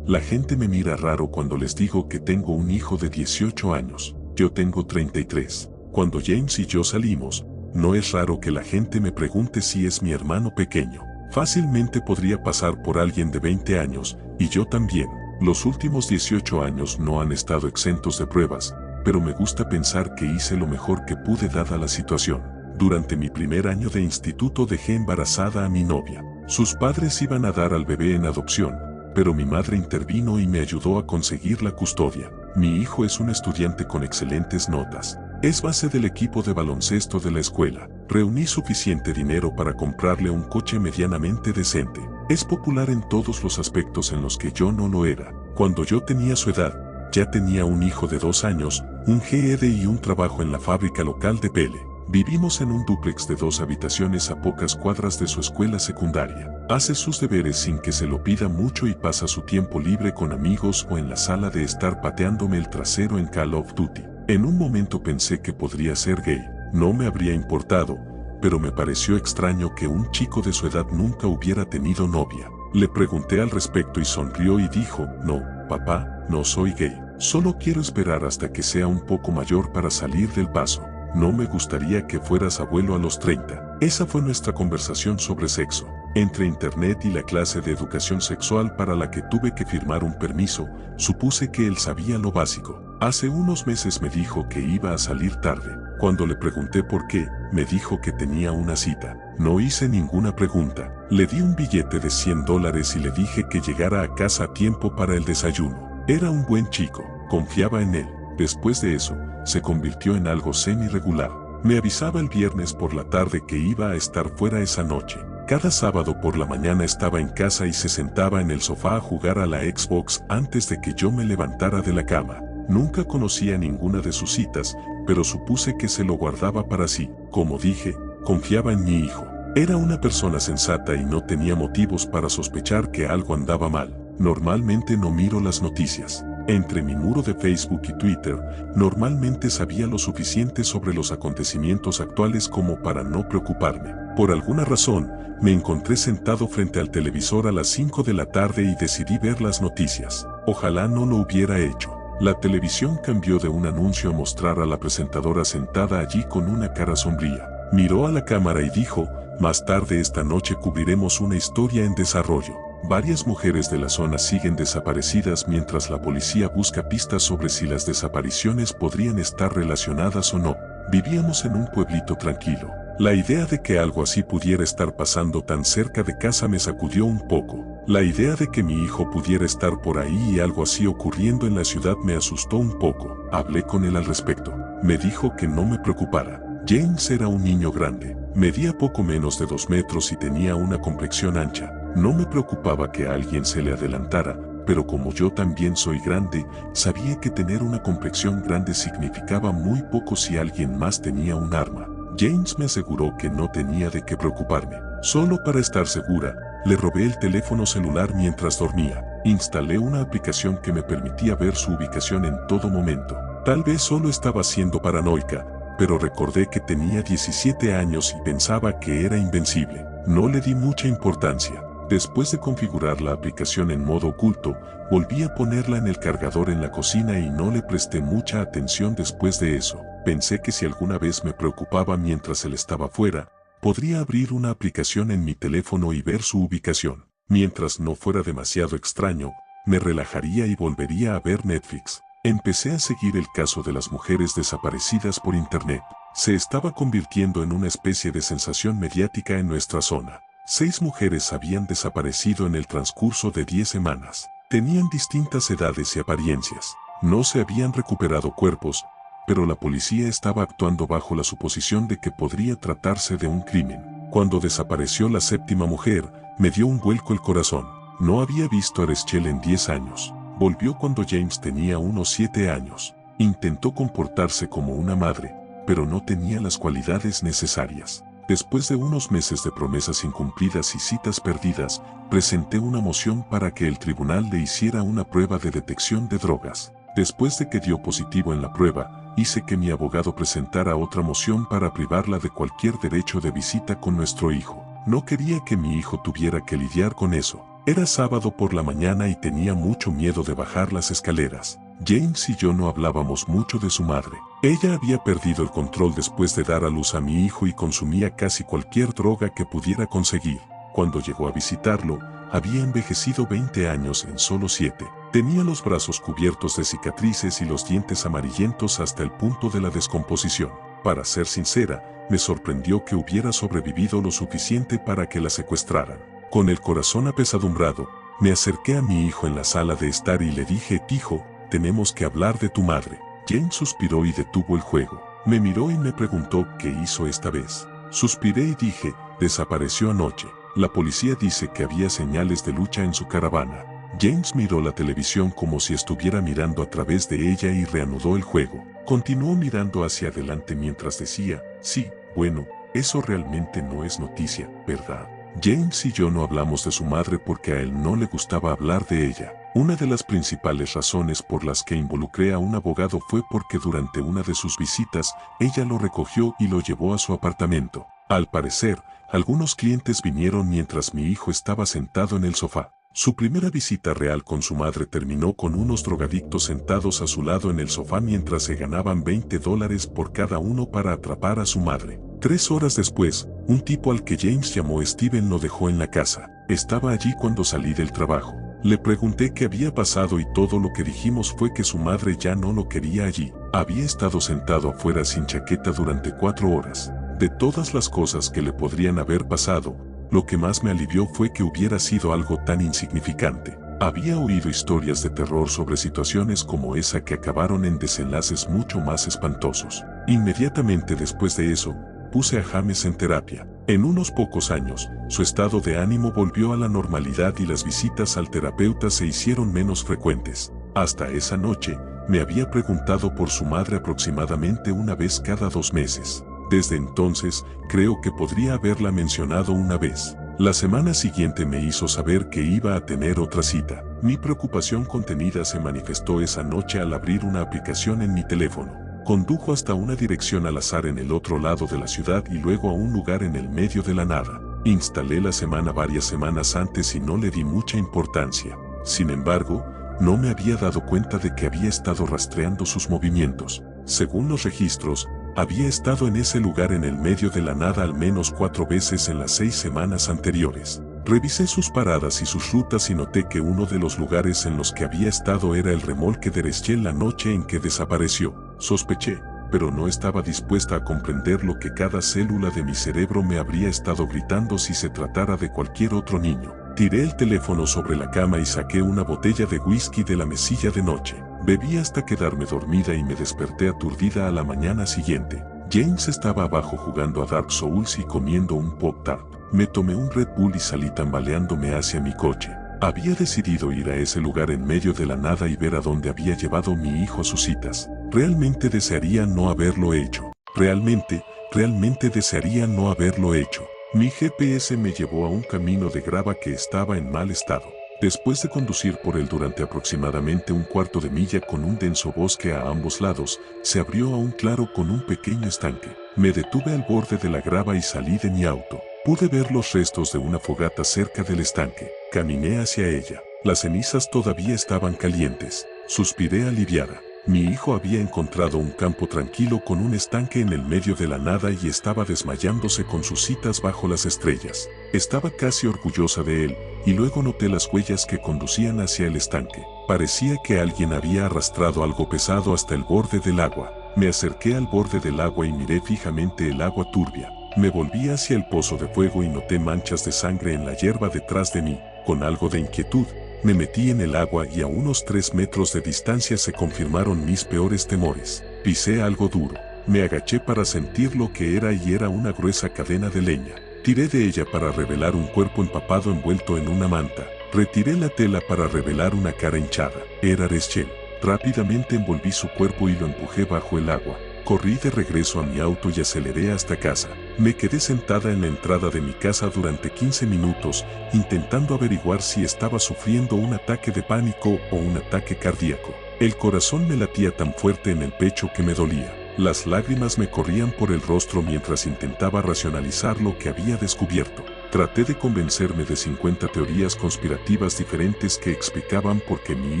La gente me mira raro cuando les digo que tengo un hijo de 18 años. Yo tengo 33. Cuando James y yo salimos, no es raro que la gente me pregunte si es mi hermano pequeño. Fácilmente podría pasar por alguien de 20 años, y yo también. Los últimos 18 años no han estado exentos de pruebas, pero me gusta pensar que hice lo mejor que pude dada la situación. Durante mi primer año de instituto dejé embarazada a mi novia. Sus padres iban a dar al bebé en adopción, pero mi madre intervino y me ayudó a conseguir la custodia. Mi hijo es un estudiante con excelentes notas. Es base del equipo de baloncesto de la escuela. Reuní suficiente dinero para comprarle un coche medianamente decente. Es popular en todos los aspectos en los que yo no lo era. Cuando yo tenía su edad, ya tenía un hijo de 2 años, un GED y un trabajo en la fábrica local de Pele. Vivimos en un dúplex de 2 habitaciones a pocas cuadras de su escuela secundaria. Hace sus deberes sin que se lo pida mucho y pasa su tiempo libre con amigos o en la sala de estar pateándome el trasero en Call of Duty. En un momento pensé que podría ser gay. No me habría importado, pero me pareció extraño que un chico de su edad nunca hubiera tenido novia. Le pregunté al respecto y sonrió y dijo, no, papá, no soy gay. Solo quiero esperar hasta que sea un poco mayor para salir del paso. No me gustaría que fueras abuelo a los 30. Esa fue nuestra conversación sobre sexo. Entre internet y la clase de educación sexual para la que tuve que firmar un permiso, supuse que él sabía lo básico. Hace unos meses me dijo que iba a salir tarde. Cuando le pregunté por qué, me dijo que tenía una cita. No hice ninguna pregunta. Le di un billete de $100 y le dije que llegara a casa a tiempo para el desayuno. Era un buen chico, confiaba en él. Después de eso, se convirtió en algo semi-regular. Me avisaba el viernes por la tarde que iba a estar fuera esa noche. Cada sábado por la mañana estaba en casa y se sentaba en el sofá a jugar a la Xbox antes de que yo me levantara de la cama. Nunca conocía ninguna de sus citas, pero supuse que se lo guardaba para sí. Como dije, confiaba en mi hijo. Era una persona sensata y no tenía motivos para sospechar que algo andaba mal. Normalmente no miro las noticias. Entre mi muro de Facebook y Twitter, normalmente sabía lo suficiente sobre los acontecimientos actuales como para no preocuparme. Por alguna razón, me encontré sentado frente al televisor a las 5 de la tarde y decidí ver las noticias. Ojalá no lo hubiera hecho. La televisión cambió de un anuncio a mostrar a la presentadora sentada allí con una cara sombría. Miró a la cámara y dijo, más tarde esta noche cubriremos una historia en desarrollo. Varias mujeres de la zona siguen desaparecidas mientras la policía busca pistas sobre si las desapariciones podrían estar relacionadas o no. Vivíamos en un pueblito tranquilo. La idea de que algo así pudiera estar pasando tan cerca de casa me sacudió un poco. La idea de que mi hijo pudiera estar por ahí y algo así ocurriendo en la ciudad me asustó un poco. Hablé con él al respecto. Me dijo que no me preocupara. James era un niño grande. Medía poco menos de 2 metros y tenía una complexión ancha. No me preocupaba que a alguien se le adelantara, pero como yo también soy grande, sabía que tener una complexión grande significaba muy poco si alguien más tenía un arma. James me aseguró que no tenía de qué preocuparme. Solo para estar segura, le robé el teléfono celular mientras dormía. Instalé una aplicación que me permitía ver su ubicación en todo momento. Tal vez solo estaba siendo paranoica, pero recordé que tenía 17 años y pensaba que era invencible. No le di mucha importancia. Después de configurar la aplicación en modo oculto, volví a ponerla en el cargador en la cocina y no le presté mucha atención después de eso. Pensé que si alguna vez me preocupaba mientras él estaba fuera, podría abrir una aplicación en mi teléfono y ver su ubicación. Mientras no fuera demasiado extraño, me relajaría y volvería a ver Netflix. Empecé a seguir el caso de las mujeres desaparecidas por internet. Se estaba convirtiendo en una especie de sensación mediática en nuestra zona. 6 mujeres habían desaparecido en el transcurso de 10 semanas. Tenían distintas edades y apariencias. No se habían recuperado cuerpos, pero la policía estaba actuando bajo la suposición de que podría tratarse de un crimen. Cuando desapareció la 7ª mujer, me dio un vuelco el corazón. No había visto a Rachel en 10 años. Volvió cuando James tenía unos 7 años. Intentó comportarse como una madre, pero no tenía las cualidades necesarias. Después de unos meses de promesas incumplidas y citas perdidas, presenté una moción para que el tribunal le hiciera una prueba de detección de drogas. Después de que dio positivo en la prueba, hice que mi abogado presentara otra moción para privarla de cualquier derecho de visita con nuestro hijo. No quería que mi hijo tuviera que lidiar con eso. Era sábado por la mañana y tenía mucho miedo de bajar las escaleras. James y yo no hablábamos mucho de su madre. Ella había perdido el control después de dar a luz a mi hijo y consumía casi cualquier droga que pudiera conseguir. Cuando llegó a visitarlo, había envejecido 20 años en solo 7. Tenía los brazos cubiertos de cicatrices y los dientes amarillentos hasta el punto de la descomposición. Para ser sincera, me sorprendió que hubiera sobrevivido lo suficiente para que la secuestraran. Con el corazón apesadumbrado, me acerqué a mi hijo en la sala de estar y le dije: hijo, tenemos que hablar de tu madre. James suspiró y detuvo el juego. Me miró y me preguntó qué hizo esta vez. Suspiré y dije: desapareció anoche. La policía dice que había señales de lucha en su caravana. James miró la televisión como si estuviera mirando a través de ella y reanudó el juego. Continuó mirando hacia adelante mientras decía: sí, bueno, eso realmente no es noticia, ¿verdad? James y yo no hablamos de su madre porque a él no le gustaba hablar de ella. Una de las principales razones por las que involucré a un abogado fue porque durante una de sus visitas, ella lo recogió y lo llevó a su apartamento. Al parecer, algunos clientes vinieron mientras mi hijo estaba sentado en el sofá. Su primera visita real con su madre terminó con unos drogadictos sentados a su lado en el sofá mientras se ganaban $20 por cada uno para atrapar a su madre. 3 horas después, un tipo al que James llamó Steven lo dejó en la casa. Estaba allí cuando salí del trabajo. Le pregunté qué había pasado y todo lo que dijimos fue que su madre ya no lo quería allí. Había estado sentado afuera sin chaqueta durante 4 horas. De todas las cosas que le podrían haber pasado, lo que más me alivió fue que hubiera sido algo tan insignificante. Había oído historias de terror sobre situaciones como esa que acabaron en desenlaces mucho más espantosos. Inmediatamente después de eso, puse a James en terapia. En unos pocos años, su estado de ánimo volvió a la normalidad y las visitas al terapeuta se hicieron menos frecuentes. Hasta esa noche, me había preguntado por su madre aproximadamente una vez cada 2 meses. Desde entonces, creo que podría haberla mencionado una vez. La semana siguiente me hizo saber que iba a tener otra cita. Mi preocupación contenida se manifestó esa noche al abrir una aplicación en mi teléfono. Condujo hasta una dirección al azar en el otro lado de la ciudad y luego a un lugar en el medio de la nada. Instalé la semana varias semanas antes y no le di mucha importancia. Sin embargo, no me había dado cuenta de que había estado rastreando sus movimientos. Según los registros, había estado en ese lugar en el medio de la nada al menos 4 veces en las 6 semanas anteriores. Revisé sus paradas y sus rutas y noté que uno de los lugares en los que había estado era el remolque de Rachel la noche en que desapareció. Sospeché, pero no estaba dispuesta a comprender lo que cada célula de mi cerebro me habría estado gritando si se tratara de cualquier otro niño. Tiré el teléfono sobre la cama y saqué una botella de whisky de la mesilla de noche. Bebí hasta quedarme dormida y me desperté aturdida a la mañana siguiente. James estaba abajo jugando a Dark Souls y comiendo un Pop-Tart. Me tomé un Red Bull y salí tambaleándome hacia mi coche. Había decidido ir a ese lugar en medio de la nada y ver a dónde había llevado mi hijo a sus citas. Realmente desearía no haberlo hecho. Realmente desearía no haberlo hecho. Mi GPS me llevó a un camino de grava que estaba en mal estado. Después de conducir por él durante aproximadamente un cuarto de milla con un denso bosque a ambos lados, se abrió a un claro con un pequeño estanque. Me detuve al borde de la grava y salí de mi auto. Pude ver los restos de una fogata cerca del estanque. Caminé hacia ella. Las cenizas todavía estaban calientes. Suspiré aliviada. Mi hijo había encontrado un campo tranquilo con un estanque en el medio de la nada y estaba desmayándose con sus citas bajo las estrellas. Estaba casi orgullosa de él, y luego noté las huellas que conducían hacia el estanque. Parecía que alguien había arrastrado algo pesado hasta el borde del agua. Me acerqué al borde del agua y miré fijamente el agua turbia. Me volví hacia el pozo de fuego y noté manchas de sangre en la hierba detrás de mí. Con algo de inquietud, me metí en el agua y a unos 3 metros de distancia se confirmaron mis peores temores. Pisé algo duro. Me agaché para sentir lo que era y era una gruesa cadena de leña. Tiré de ella para revelar un cuerpo empapado envuelto en una manta. Retiré la tela para revelar una cara hinchada. Era Rachel. Rápidamente envolví su cuerpo y lo empujé bajo el agua. Corrí de regreso a mi auto y aceleré hasta casa. Me quedé sentada en la entrada de mi casa durante 15 minutos, intentando averiguar si estaba sufriendo un ataque de pánico o un ataque cardíaco. El corazón me latía tan fuerte en el pecho que me dolía. Las lágrimas me corrían por el rostro mientras intentaba racionalizar lo que había descubierto. Traté de convencerme de 50 teorías conspirativas diferentes que explicaban por qué mi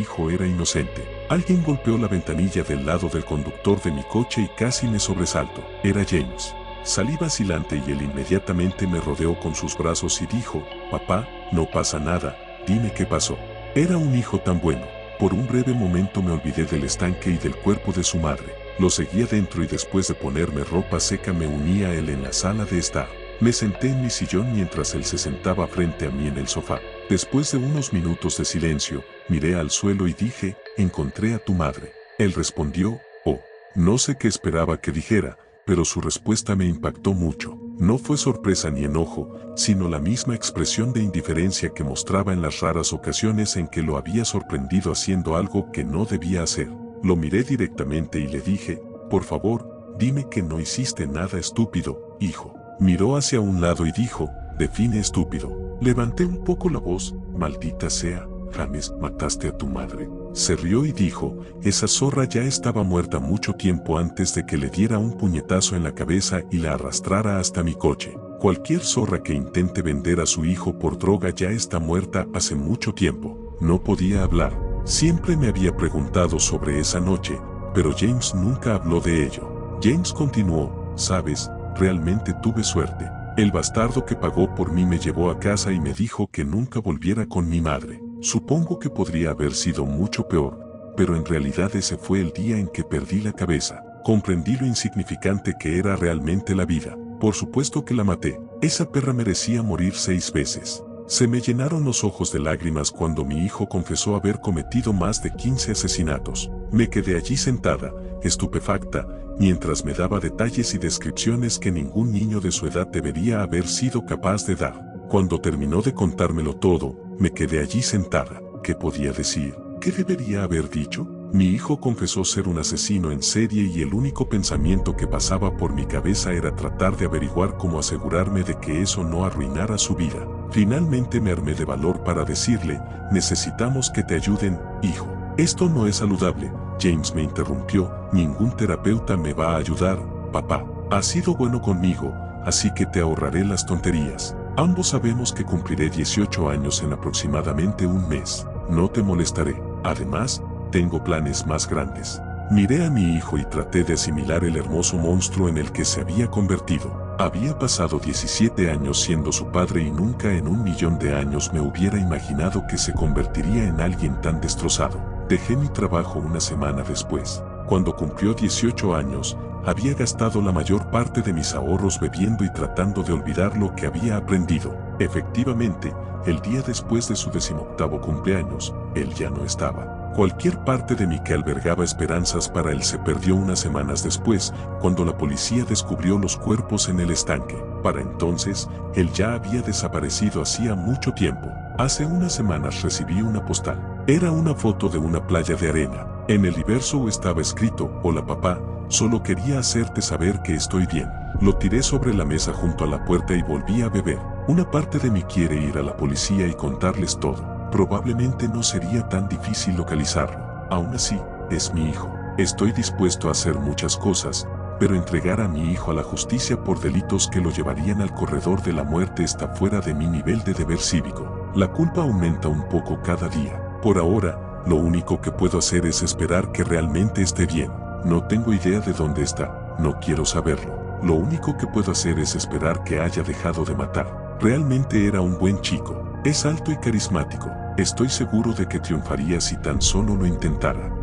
hijo era inocente. Alguien golpeó la ventanilla del lado del conductor de mi coche y casi me sobresalto. Era James. Salí vacilante y él inmediatamente me rodeó con sus brazos y dijo: «Papá, no pasa nada, dime qué pasó». Era un hijo tan bueno. Por un breve momento me olvidé del estanque y del cuerpo de su madre. Lo seguía dentro y después de ponerme ropa seca me uní a él en la sala de estar. Me senté en mi sillón mientras él se sentaba frente a mí en el sofá. Después de unos minutos de silencio, miré al suelo y dije: «Encontré a tu madre». Él respondió: «Oh». No sé qué esperaba que dijera, pero su respuesta me impactó mucho. No fue sorpresa ni enojo, sino la misma expresión de indiferencia que mostraba en las raras ocasiones en que lo había sorprendido haciendo algo que no debía hacer. Lo miré directamente y le dije: «Por favor, dime que no hiciste nada estúpido, hijo». Miró hacia un lado y dijo: «Define estúpido». Levanté un poco la voz: «Maldita sea, James, mataste a tu madre». Se rió y dijo: «Esa zorra ya estaba muerta mucho tiempo antes de que le diera un puñetazo en la cabeza y la arrastrara hasta mi coche. Cualquier zorra que intente vender a su hijo por droga ya está muerta hace mucho tiempo». No podía hablar. Siempre me había preguntado sobre esa noche, pero James nunca habló de ello. James continuó: «Sabes, realmente tuve suerte. El bastardo que pagó por mí me llevó a casa y me dijo que nunca volviera con mi madre. Supongo que podría haber sido mucho peor, pero en realidad ese fue el día en que perdí la cabeza. Comprendí lo insignificante que era realmente la vida. Por supuesto que la maté. Esa perra merecía morir 6 veces». Se me llenaron los ojos de lágrimas cuando mi hijo confesó haber cometido más de 15 asesinatos. Me quedé allí sentada, estupefacta, mientras me daba detalles y descripciones que ningún niño de su edad debería haber sido capaz de dar. Cuando terminó de contármelo todo, me quedé allí sentada. ¿Qué podía decir? ¿Qué debería haber dicho? Mi hijo confesó ser un asesino en serie y el único pensamiento que pasaba por mi cabeza era tratar de averiguar cómo asegurarme de que eso no arruinara su vida. Finalmente me armé de valor para decirle: «Necesitamos que te ayuden, hijo». «Esto no es saludable», James me interrumpió. «Ningún terapeuta me va a ayudar, papá. Has sido bueno conmigo, así que te ahorraré las tonterías. Ambos sabemos que cumpliré 18 años en aproximadamente un mes. No te molestaré. Además, tengo planes más grandes». Miré a mi hijo y traté de asimilar el hermoso monstruo en el que se había convertido. Había pasado 17 años siendo su padre y nunca en un millón de años me hubiera imaginado que se convertiría en alguien tan destrozado. Dejé mi trabajo una semana después. Cuando cumplió 18 años, había gastado la mayor parte de mis ahorros bebiendo y tratando de olvidar lo que había aprendido. Efectivamente, el día después de su 18º cumpleaños, él ya no estaba. Cualquier parte de mí que albergaba esperanzas para él se perdió unas semanas después, cuando la policía descubrió los cuerpos en el estanque. Para entonces, él ya había desaparecido hacía mucho tiempo. Hace unas semanas recibí una postal. Era una foto de una playa de arena. En el verso estaba escrito: «Hola papá, solo quería hacerte saber que estoy bien». Lo tiré sobre la mesa junto a la puerta y volví a beber. Una parte de mí quiere ir a la policía y contarles todo. Probablemente no sería tan difícil localizarlo. Aún así, es mi hijo. Estoy dispuesto a hacer muchas cosas, pero entregar a mi hijo a la justicia por delitos que lo llevarían al corredor de la muerte está fuera de mi nivel de deber cívico. La culpa aumenta un poco cada día. Por ahora, lo único que puedo hacer es esperar que realmente esté bien. No tengo idea de dónde está. No quiero saberlo. Lo único que puedo hacer es esperar que haya dejado de matar. Realmente era un buen chico. Es alto y carismático. Estoy seguro de que triunfaría si tan solo lo intentara.